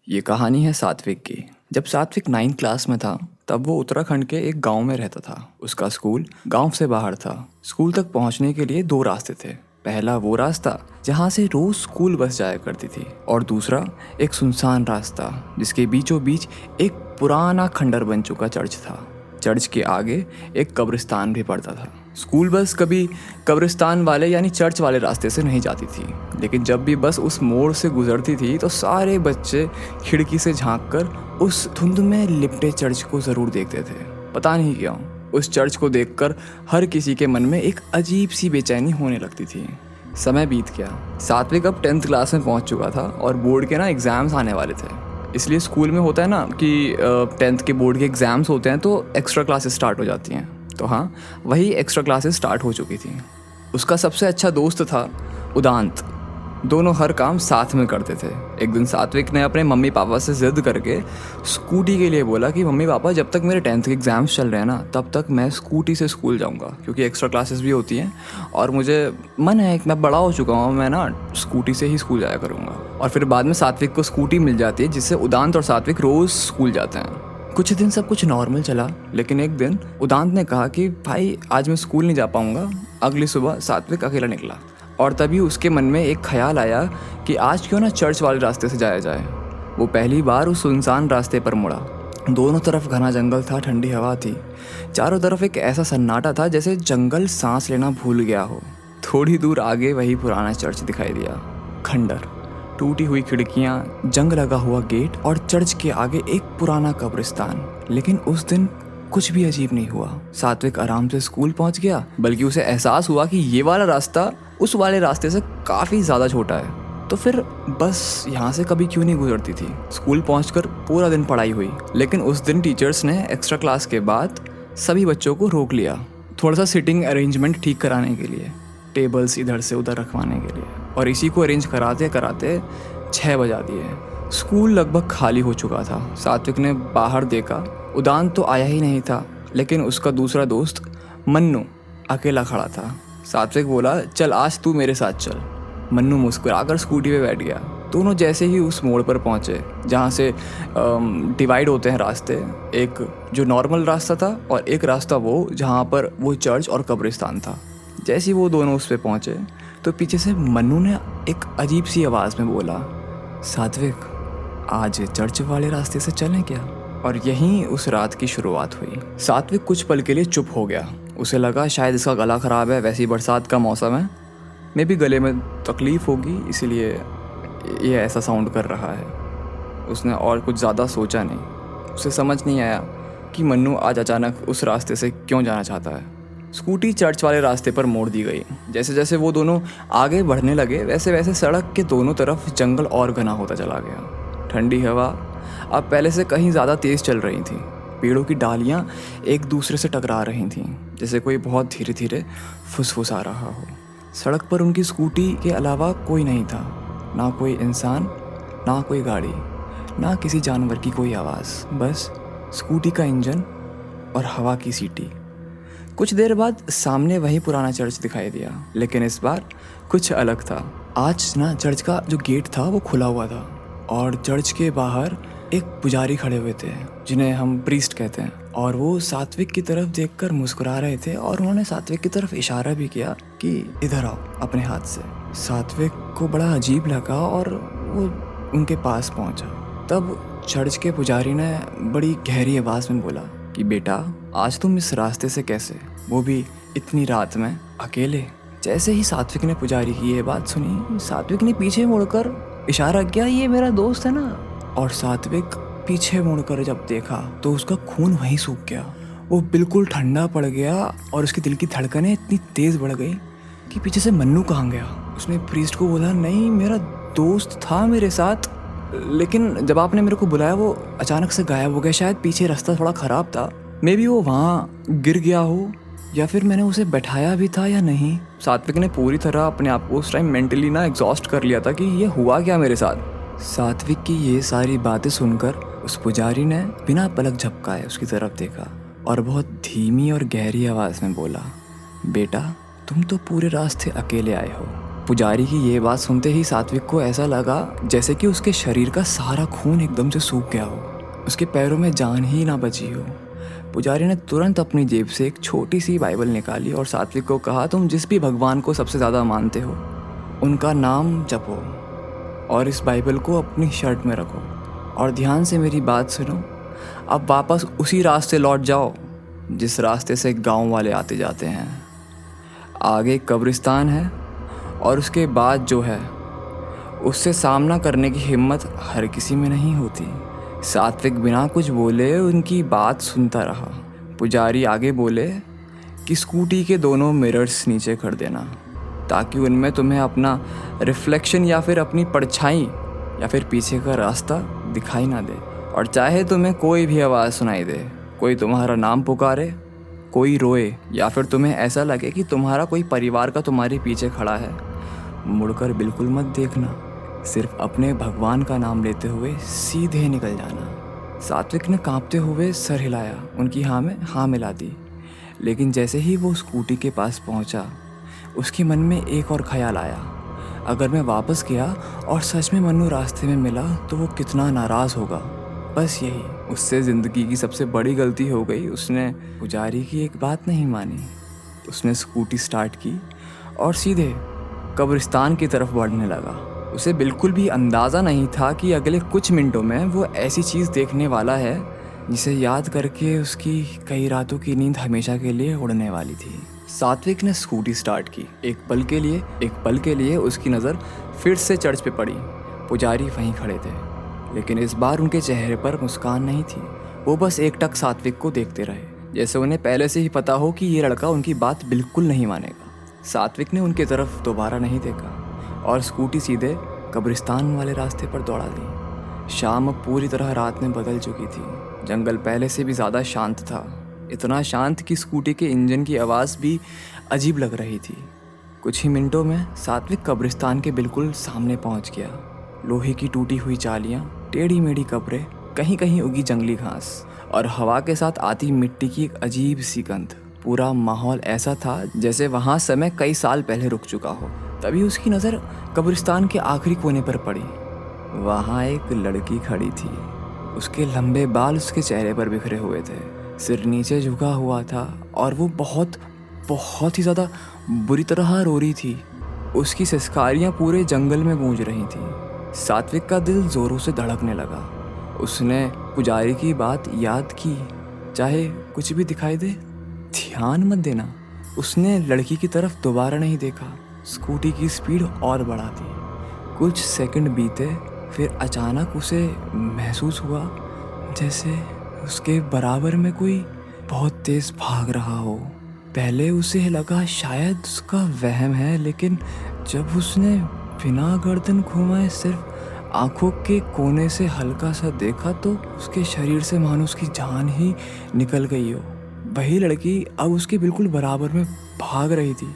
ये कहानी है सात्विक की। जब सात्विक 9th क्लास में था तब वो उत्तराखंड के एक गांव में रहता था। उसका स्कूल गांव से बाहर था। स्कूल तक पहुंचने के लिए दो रास्ते थे। पहला वो रास्ता जहां से रोज स्कूल बस जाया करती थी और दूसरा एक सुनसान रास्ता जिसके बीचों बीच एक पुराना खंडर बन चुका चर्च था। चर्च के आगे एक कब्रिस्तान भी पड़ता था। स्कूल बस कभी कब्रिस्तान वाले यानी चर्च वाले रास्ते से नहीं जाती थी, लेकिन जब भी बस उस मोड़ से गुजरती थी तो सारे बच्चे खिड़की से झांककर उस धुंध में लिपटे चर्च को ज़रूर देखते थे। पता नहीं क्यों उस चर्च को देखकर हर किसी के मन में एक अजीब सी बेचैनी होने लगती थी। समय बीत गया। सात्विक अब 10th क्लास में पहुंच चुका था और बोर्ड के एग्ज़ाम्स आने वाले थे। इसलिए स्कूल में होता है ना कि 10th के बोर्ड के एग्ज़ाम्स होते हैं तो एक्स्ट्रा क्लासेस स्टार्ट हो जाती हैं। तो हाँ, वही एक्स्ट्रा क्लासेस स्टार्ट हो चुकी थी। उसका सबसे अच्छा दोस्त था उदांत। दोनों हर काम साथ में करते थे। एक दिन सात्विक ने अपने मम्मी पापा से ज़िद करके स्कूटी के लिए बोला कि मम्मी पापा जब तक मेरे 10th के एग्ज़ाम्स चल रहे हैं ना तब तक मैं स्कूटी से स्कूल जाऊंगा, क्योंकि एक्स्ट्रा क्लासेस भी होती हैं और मुझे मन है कि मैं बड़ा हो चुका हूँ, मैं ना स्कूटी से ही स्कूल जाया करूँगा। और फिर बाद में सात्विक को स्कूटी मिल जाती है जिससे उदांत और सात्विक रोज़ स्कूल जाते हैं। कुछ दिन सब कुछ नॉर्मल चला, लेकिन एक दिन उदांत ने कहा कि भाई आज मैं स्कूल नहीं जा पाऊँगा। अगली सुबह सात्विक अकेला निकला और तभी उसके मन में एक ख्याल आया कि आज क्यों ना चर्च वाले रास्ते से जाया जाए। वो पहली बार उस सुनसान रास्ते पर मुड़ा। दोनों तरफ घना जंगल था, ठंडी हवा थी। चारों तरफ एक ऐसा सन्नाटा था जैसे जंगल सांस लेना भूल गया हो। थोड़ी दूर आगे वही पुराना चर्च दिखाई दिया। खंडर, टूटी हुई खिड़कियाँ, जंग लगा हुआ गेट और चर्च के आगे एक पुराना कब्रिस्तान। लेकिन उस दिन कुछ भी अजीब नहीं हुआ। सात्विक आराम से स्कूल पहुंच गया, बल्कि उसे एहसास हुआ कि ये वाला रास्ता उस वाले रास्ते से काफ़ी ज़्यादा छोटा है। तो फिर बस यहाँ से कभी क्यों नहीं गुजरती थी। स्कूल पहुंचकर पूरा दिन पढ़ाई हुई, लेकिन उस दिन टीचर्स ने एक्स्ट्रा क्लास के बाद सभी बच्चों को रोक लिया, थोड़ा सा सिटिंग अरेंजमेंट ठीक कराने के लिए, टेबल्स इधर से उधर रखवाने के लिए। और इसी को अरेंज कराते कराते 6 बजा दिए। स्कूल लगभग खाली हो चुका था। सात्विक ने बाहर देखा, उदांत तो आया ही नहीं था, लेकिन उसका दूसरा दोस्त मन्नू अकेला खड़ा था। सात्विक बोला, चल आज तू मेरे साथ चल। मन्नू मुस्कुराकर स्कूटी पे बैठ गया। दोनों जैसे ही उस मोड़ पर पहुंचे जहां से डिवाइड होते हैं रास्ते, एक जो नॉर्मल रास्ता था और एक रास्ता वो जहां पर वो चर्च और कब्रिस्तान था। जैसे ही वो दोनों उस पर पहुंचे तो पीछे से मन्नू ने एक अजीब सी आवाज़ में बोला, सात्विक आज चर्च वाले रास्ते से चलें क्या? और यहीं उस रात की शुरुआत हुई। सात्विक कुछ पल के लिए चुप हो गया। उसे लगा शायद इसका गला ख़राब है, वैसी बरसात का मौसम है, मे भी गले में तकलीफ़ होगी इसीलिए ये ऐसा साउंड कर रहा है। उसने और कुछ ज़्यादा सोचा नहीं। उसे समझ नहीं आया कि मन्नू आज अचानक उस रास्ते से क्यों जाना चाहता है। स्कूटी चर्च वाले रास्ते पर मोड़ दी गई। जैसे जैसे वो दोनों आगे बढ़ने लगे वैसे वैसे सड़क के दोनों तरफ जंगल और घना होता चला गया। ठंडी हवा अब पहले से कहीं ज़्यादा तेज़ चल रही थी। पेड़ों की डालियाँ एक दूसरे से टकरा रही थीं, जैसे कोई बहुत धीरे धीरे फुसफुसा रहा हो। सड़क पर उनकी स्कूटी के अलावा कोई नहीं था, ना कोई इंसान, ना कोई गाड़ी, ना किसी जानवर की कोई आवाज़, बस स्कूटी का इंजन और हवा की सीटी। कुछ देर बाद सामने वही पुराना चर्च दिखाई दिया, लेकिन इस बार कुछ अलग था। आज ना चर्च का जो गेट था वो खुला हुआ था और चर्च के बाहर एक पुजारी खड़े हुए थे जिन्हें हम प्रीस्ट कहते हैं, और वो सात्विक की तरफ देखकर मुस्कुरा रहे थे और उन्होंने सात्विक की तरफ इशारा भी किया कि इधर आओ अपने हाथ से। सात्विक को बड़ा अजीब लगा और वो उनके पास पहुंचा। तब चर्च के पुजारी ने बड़ी गहरी आवाज़ में बोला कि बेटा आज तुम इस रास्ते से कैसे, वो भी इतनी रात में अकेले? जैसे ही सात्विक ने पुजारी की ये बात सुनी, सात्विक ने पीछे मुड़कर इशारा किया, ये मेरा दोस्त है ना। और सात्विक पीछे मुड़कर जब देखा तो उसका खून वहीं सूख गया। वो बिल्कुल ठंडा पड़ गया और उसके दिल की धड़कनें इतनी तेज़ बढ़ गई कि पीछे से मन्नू कहाँ गया। उसने प्रीस्ट को बोला, नहीं मेरा दोस्त था मेरे साथ, लेकिन जब आपने मेरे को बुलाया वो अचानक से गायब हो गया। शायद पीछे रास्ता थोड़ा ख़राब था, मे बी वो वहाँ गिर गया हो या फिर मैंने उसे बैठाया भी था या नहीं। सात्विक ने पूरी तरह अपने आप को उस टाइम मेंटली ना एग्जॉस्ट कर लिया था कि ये हुआ क्या मेरे साथ। सात्विक की ये सारी बातें सुनकर उस पुजारी ने बिना पलक झपकाए उसकी तरफ देखा और बहुत धीमी और गहरी आवाज़ में बोला, बेटा तुम तो पूरे रास्ते अकेले आए हो, पुजारी की ये बात सुनते ही सात्विक को ऐसा लगा जैसे कि उसके शरीर का सारा खून एकदम से सूख गया हो, उसके पैरों में जान ही ना बची हो। पुजारी ने तुरंत अपनी जेब से एक छोटी सी बाइबल निकाली और सात्विक को कहा, तुम जिस भी भगवान को सबसे ज़्यादा मानते हो उनका नाम जपो और इस बाइबल को अपनी शर्ट में रखो और ध्यान से मेरी बात सुनो। अब वापस उसी रास्ते लौट जाओ जिस रास्ते से गांव वाले आते जाते हैं। आगे कब्रिस्तान है और उसके बाद जो है उससे सामना करने की हिम्मत हर किसी में नहीं होती। सात्विक बिना कुछ बोले उनकी बात सुनता रहा। पुजारी आगे बोले कि स्कूटी के दोनों मिरर्स नीचे कर देना ताकि उनमें तुम्हें अपना रिफ्लेक्शन या फिर अपनी परछाई या फिर पीछे का रास्ता दिखाई ना दे, और चाहे तुम्हें कोई भी आवाज़ सुनाई दे, कोई तुम्हारा नाम पुकारे, कोई रोए या फिर तुम्हें ऐसा लगे कि तुम्हारा कोई परिवार का तुम्हारे पीछे खड़ा है, मुड़कर बिल्कुल मत देखना, सिर्फ अपने भगवान का नाम लेते हुए सीधे निकल जाना। सात्विक ने कांपते हुए सर हिलाया, उनकी हाँ में हाँ मिला दी। लेकिन जैसे ही वो स्कूटी के पास पहुंचा, उसके मन में एक और ख्याल आया, अगर मैं वापस गया और सच में मन्नू रास्ते में मिला तो वो कितना नाराज़ होगा। बस यही उससे ज़िंदगी की सबसे बड़ी गलती हो गई। उसने पुजारी की एक बात नहीं मानी। उसने स्कूटी स्टार्ट की और सीधे कब्रिस्तान की तरफ बढ़ने लगा। उसे बिल्कुल भी अंदाज़ा नहीं था कि अगले कुछ मिनटों में वो ऐसी चीज़ देखने वाला है जिसे याद करके उसकी कई रातों की नींद हमेशा के लिए उड़ने वाली थी। सात्विक ने स्कूटी स्टार्ट की। एक पल के लिए उसकी नज़र फिर से चर्च पे पड़ी। पुजारी वहीं खड़े थे, लेकिन इस बार उनके चेहरे पर मुस्कान नहीं थी। वो बस एकटक सात्विक को देखते रहे, जैसे उन्हें पहले से ही पता हो कि ये लड़का उनकी बात बिल्कुल नहीं मानेगा। सात्विक ने उनकी तरफ दोबारा नहीं देखा और स्कूटी सीधे कब्रिस्तान वाले रास्ते पर दौड़ा दी। शाम अब पूरी तरह रात में बदल चुकी थी। जंगल पहले से भी ज़्यादा शांत था, इतना शांत कि स्कूटी के इंजन की आवाज़ भी अजीब लग रही थी। कुछ ही मिनटों में सात्विक कब्रिस्तान के बिल्कुल सामने पहुंच गया। लोहे की टूटी हुई चालियाँ, टेढ़ी मेढ़ी कब्रें, कहीं कहीं उगी जंगली घास और हवा के साथ आती मिट्टी की एक अजीब सी गंध। पूरा माहौल ऐसा था जैसे वहाँ समय कई साल पहले रुक चुका हो। तभी उसकी नज़र कब्रिस्तान के आखिरी कोने पर पड़ी। वहाँ एक लड़की खड़ी थी। उसके लंबे बाल उसके चेहरे पर बिखरे हुए थे, सिर नीचे झुका हुआ था और वो बहुत ही ज़्यादा बुरी तरह रो रही थी। उसकी सिसकारियाँ पूरे जंगल में गूंज रही थीं। सात्विक का दिल ज़ोरों से धड़कने लगा। उसने पुजारी की बात याद की, चाहे कुछ भी दिखाई दे ध्यान मत देना। उसने लड़की की तरफ दोबारा नहीं देखा। स्कूटी की स्पीड और बढ़ा दी। कुछ सेकंड बीते, फिर अचानक उसे महसूस हुआ जैसे उसके बराबर में कोई बहुत तेज़ भाग रहा हो। पहले उसे लगा शायद उसका वहम है, लेकिन जब उसने बिना गर्दन घुमाए सिर्फ आंखों के कोने से हल्का सा देखा तो उसके शरीर से मानो उसकी जान ही निकल गई हो। वही लड़की अब उसके बिल्कुल बराबर में भाग रही थी।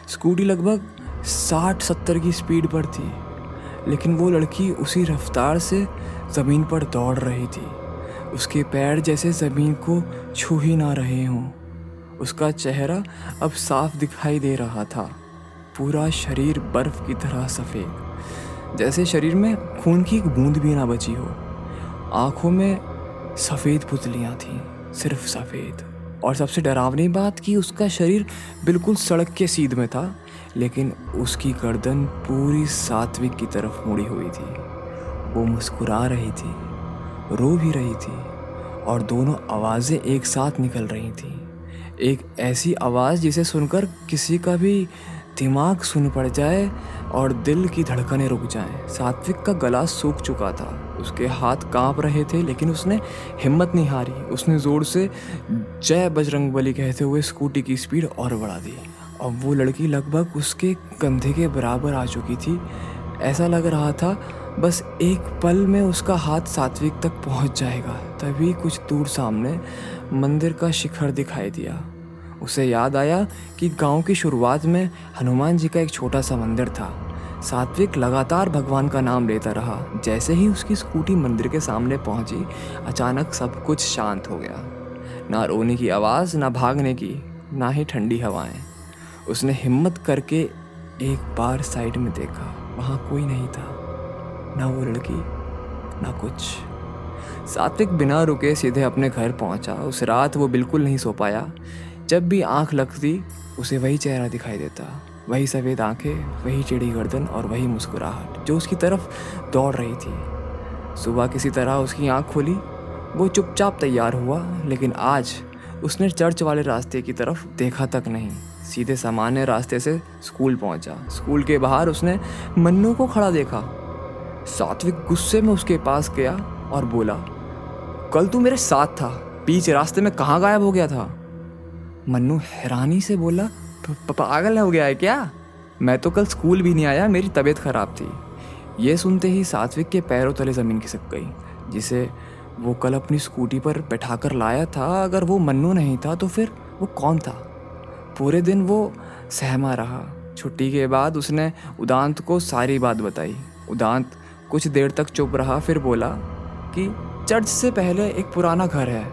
स्कूटी लगभग 60-70 की स्पीड पर थी, लेकिन वो लड़की उसी रफ्तार से ज़मीन पर दौड़ रही थी। उसके पैर जैसे ज़मीन को छू ही ना रहे हों। उसका चेहरा अब साफ दिखाई दे रहा था, पूरा शरीर बर्फ़ की तरह सफ़ेद, जैसे शरीर में खून की एक बूंद भी ना बची हो। आँखों में सफ़ेद पुतलियाँ थीं, सिर्फ सफ़ेद। और सबसे डरावनी बात कि उसका शरीर बिल्कुल सड़क के सीध में था, लेकिन उसकी गर्दन पूरी सात्विक की तरफ मुड़ी हुई थी। वो मुस्कुरा रही थी, रो भी रही थी, और दोनों आवाज़ें एक साथ निकल रही थीं। एक ऐसी आवाज़ जिसे सुनकर किसी का भी दिमाग सुन पड़ जाए और दिल की धड़कनें रुक जाएं। सात्विक का गला सूख चुका था, उसके हाथ कांप रहे थे, लेकिन उसने हिम्मत नहीं हारी। उसने ज़ोर से जय बजरंगबली कहते हुए स्कूटी की स्पीड और बढ़ा दी। अब वो लड़की लगभग उसके कंधे के बराबर आ चुकी थी। ऐसा लग रहा था बस एक पल में उसका हाथ सात्विक तक पहुंच जाएगा। तभी कुछ दूर सामने मंदिर का शिखर दिखाई दिया। उसे याद आया कि गांव की शुरुआत में हनुमान जी का एक छोटा सा मंदिर था। सात्विक लगातार भगवान का नाम लेता रहा। जैसे ही उसकी स्कूटी मंदिर के सामने पहुंची, अचानक सब कुछ शांत हो गया। ना रोने की आवाज़, ना भागने की, ना ही ठंडी हवाएं। उसने हिम्मत करके एक बार साइड में देखा, वहाँ कोई नहीं था, ना वो लड़की ना कुछ। सात्विक बिना रुके सीधे अपने घर पहुंचा। उस रात वो बिल्कुल नहीं सो पाया। जब भी आंख लगती उसे वही चेहरा दिखाई देता, वही सफ़ेद आंखें, वही टेढ़ी गर्दन और वही मुस्कुराहट जो उसकी तरफ दौड़ रही थी। सुबह किसी तरह उसकी आंख खुली। वो चुपचाप तैयार हुआ, लेकिन आज उसने चर्च वाले रास्ते की तरफ देखा तक नहीं। सीधे सामान्य रास्ते से स्कूल पहुंचा। स्कूल के बाहर उसने मन्नू को खड़ा देखा। सात्विक गुस्से में उसके पास गया और बोला, कल तू मेरे साथ था, बीच रास्ते में कहाँ गायब हो गया था? मन्नू हैरानी से बोला, पागल हो गया है क्या? मैं तो कल स्कूल भी नहीं आया, मेरी तबीयत खराब थी। ये सुनते ही सात्विक के पैरों तले ज़मीन खिसक गई। जिसे वो कल अपनी स्कूटी पर बैठाकर लाया था, अगर वो मन्नू नहीं था तो फिर वो कौन था? पूरे दिन वो सहमा रहा। छुट्टी के बाद उसने उदांत को सारी बात बताई। उदांत कुछ देर तक चुप रहा, फिर बोला कि चर्च से पहले एक पुराना घर है,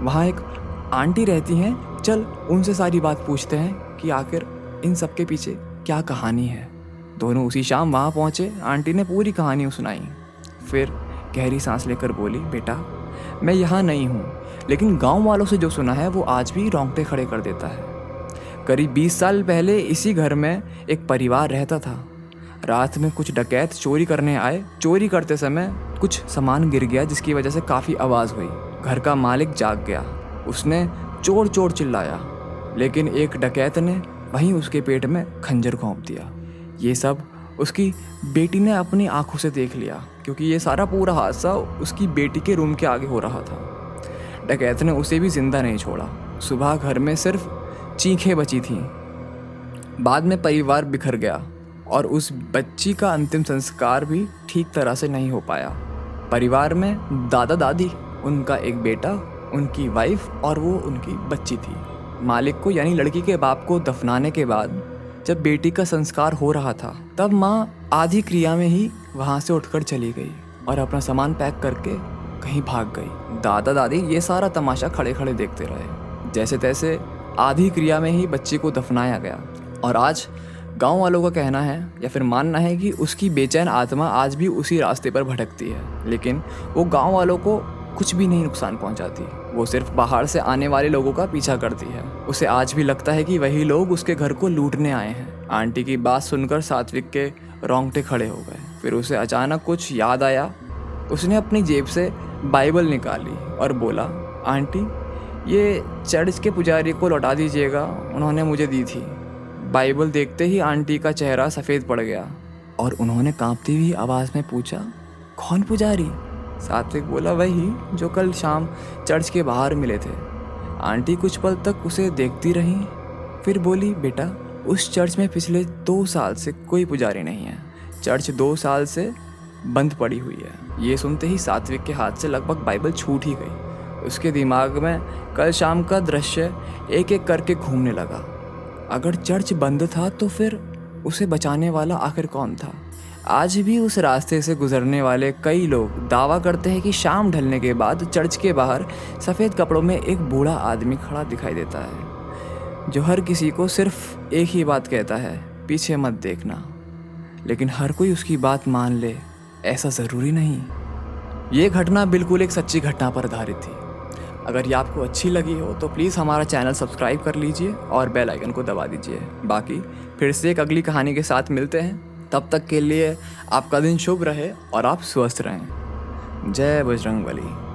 वहाँ एक आंटी रहती हैं, चल उनसे सारी बात पूछते हैं कि आखिर इन सब के पीछे क्या कहानी है। दोनों उसी शाम वहाँ पहुँचे। आंटी ने पूरी कहानी सुनाई, फिर गहरी सांस लेकर बोली, बेटा मैं यहाँ नहीं हूँ, लेकिन गांव वालों से जो सुना है वो आज भी रोंगटे खड़े कर देता है। करीब 20 साल पहले इसी घर में एक परिवार रहता था। रात में कुछ डकैत चोरी करने आए। चोरी करते समय कुछ सामान गिर गया, जिसकी वजह से काफ़ी आवाज़ हुई। घर का मालिक जाग गया। उसने चोर चोर चिल्लाया, लेकिन एक डकैत ने वहीं उसके पेट में खंजर घोंप दिया। ये सब उसकी बेटी ने अपनी आंखों से देख लिया, क्योंकि ये सारा पूरा हादसा उसकी बेटी के रूम के आगे हो रहा था। डकैत ने उसे भी जिंदा नहीं छोड़ा। सुबह घर में सिर्फ चीखें बची थीं। बाद में परिवार बिखर गया और उस बच्ची का अंतिम संस्कार भी ठीक तरह से नहीं हो पाया। परिवार में दादा दादी, उनका एक बेटा, उनकी वाइफ और वो उनकी बच्ची थी। मालिक को यानी लड़की के बाप को दफनाने के बाद जब बेटी का संस्कार हो रहा था, तब माँ आधी क्रिया में ही वहाँ से उठकर चली गई और अपना सामान पैक करके कहीं भाग गई। दादा दादी ये सारा तमाशा खड़े खड़े देखते रहे। जैसे तैसे आधी क्रिया में ही बच्ची को दफनाया गया। और आज गांव वालों का कहना है या फिर मानना है कि उसकी बेचैन आत्मा आज भी उसी रास्ते पर भटकती है, लेकिन वो गांव वालों को कुछ भी नहीं नुकसान पहुंचाती। वो सिर्फ बाहर से आने वाले लोगों का पीछा करती है। उसे आज भी लगता है कि वही लोग उसके घर को लूटने आए हैं। आंटी की बात सुनकर सात्विक के रोंगटे खड़े हो गए। फिर उसे अचानक कुछ याद आया। उसने अपनी जेब से बाइबल निकाली और बोला, आंटी ये चर्च के पुजारी को लौटा दीजिएगा, उन्होंने मुझे दी थी। बाइबल देखते ही आंटी का चेहरा सफ़ेद पड़ गया और उन्होंने कांपती हुई आवाज़ में पूछा, कौन पुजारी? सात्विक बोला, वही जो कल शाम चर्च के बाहर मिले थे। आंटी कुछ पल तक उसे देखती रही, फिर बोली, बेटा उस चर्च में पिछले 2 साल से कोई पुजारी नहीं है। चर्च 2 साल से बंद पड़ी हुई है। ये सुनते ही सात्विक के हाथ से लगभग बाइबल छूट ही गई। उसके दिमाग में कल शाम का दृश्य एक एक करके घूमने लगा। अगर चर्च बंद था तो फिर उसे बचाने वाला आखिर कौन था? आज भी उस रास्ते से गुजरने वाले कई लोग दावा करते हैं कि शाम ढलने के बाद चर्च के बाहर सफ़ेद कपड़ों में एक बूढ़ा आदमी खड़ा दिखाई देता है, जो हर किसी को सिर्फ एक ही बात कहता है, पीछे मत देखना। लेकिन हर कोई उसकी बात मान ले, ऐसा ज़रूरी नहीं। ये घटना बिल्कुल एक सच्ची घटना पर आधारित थी। अगर ये आपको अच्छी लगी हो तो प्लीज़ हमारा चैनल सब्सक्राइब कर लीजिए और बेल आइकन को दबा दीजिए। बाकी फिर से एक अगली कहानी के साथ मिलते हैं। तब तक के लिए आपका दिन शुभ रहे और आप स्वस्थ रहें। जय बजरंगबली।